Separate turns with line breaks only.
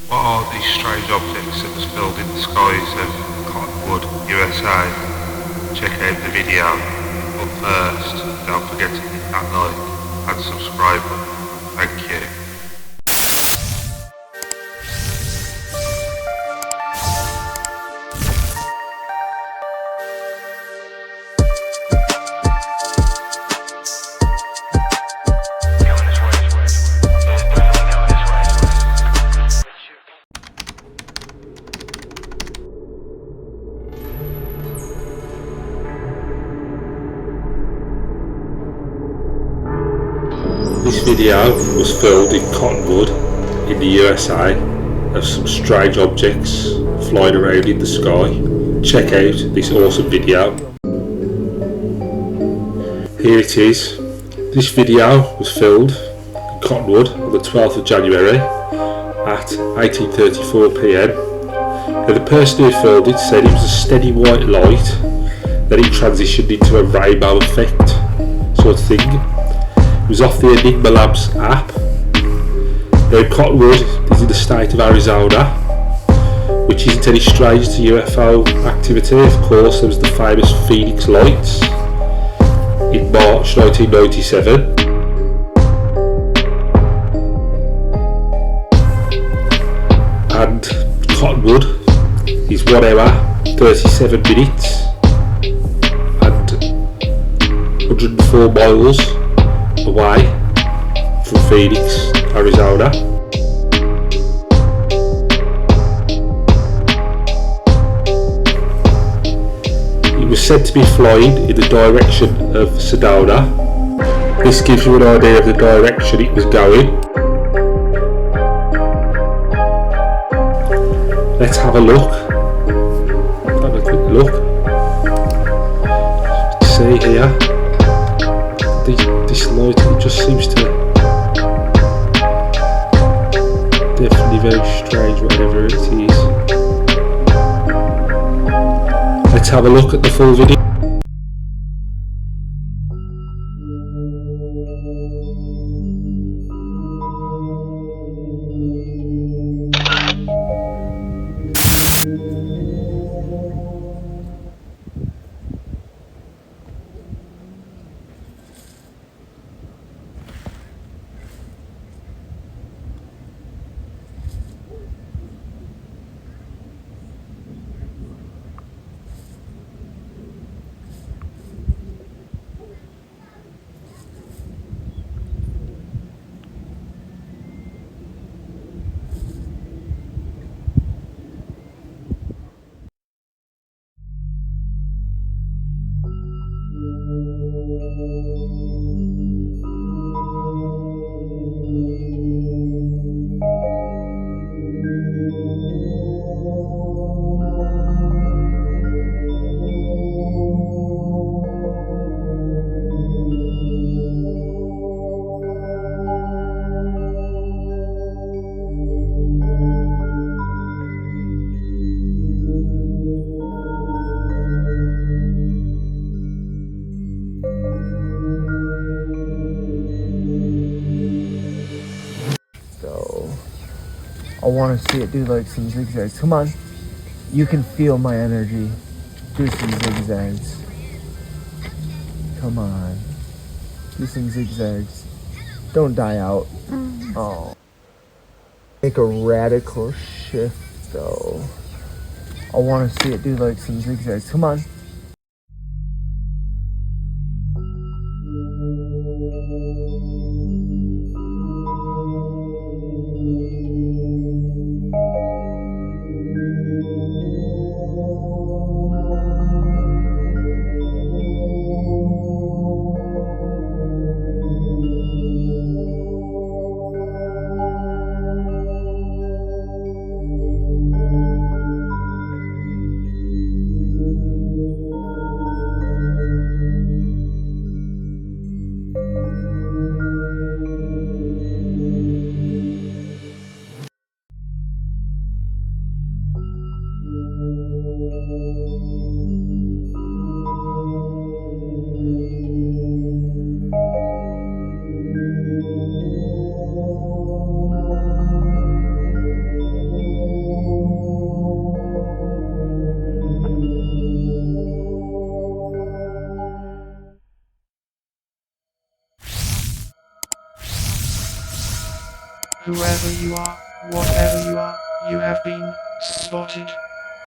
What are these strange objects that was filmed in the skies of Cottonwood USA? Check out the video. But first, don't forget to hit that like and subscribe button. Thank you.
This video was filmed in Cottonwood in the USA of some strange objects flying around in the sky. Check out this awesome video. Here it is. This video was filmed in Cottonwood on the 12th of January at 18:34 PM. Now, the person who filmed it said it was a steady white light, then it transitioned into a rainbow effect sort of thing. It was off the Enigma Labs app. Now, Cottonwood is in the state of Arizona, which isn't any strange to UFO activity. Of course, there was the famous Phoenix Lights in March 1997. And Cottonwood is 1 hour, 37 minutes and 104 miles away from Phoenix, Arizona. It was said to be flying in the direction of Sedona. This gives you an idea of the direction it was going. Let's have a look. Have a quick look. See here. This light, it just seems to definitely very strange, whatever it is. Let's have a look at the full video.
I want to see it do like some zigzags. Come on. You can feel my energy. Do some zigzags. Come on. Do some zigzags. Don't die out. Oh. Make a radical shift though. I want to see it do like some zigzags. Come on.
Whoever you are, whatever you are, you have been spotted.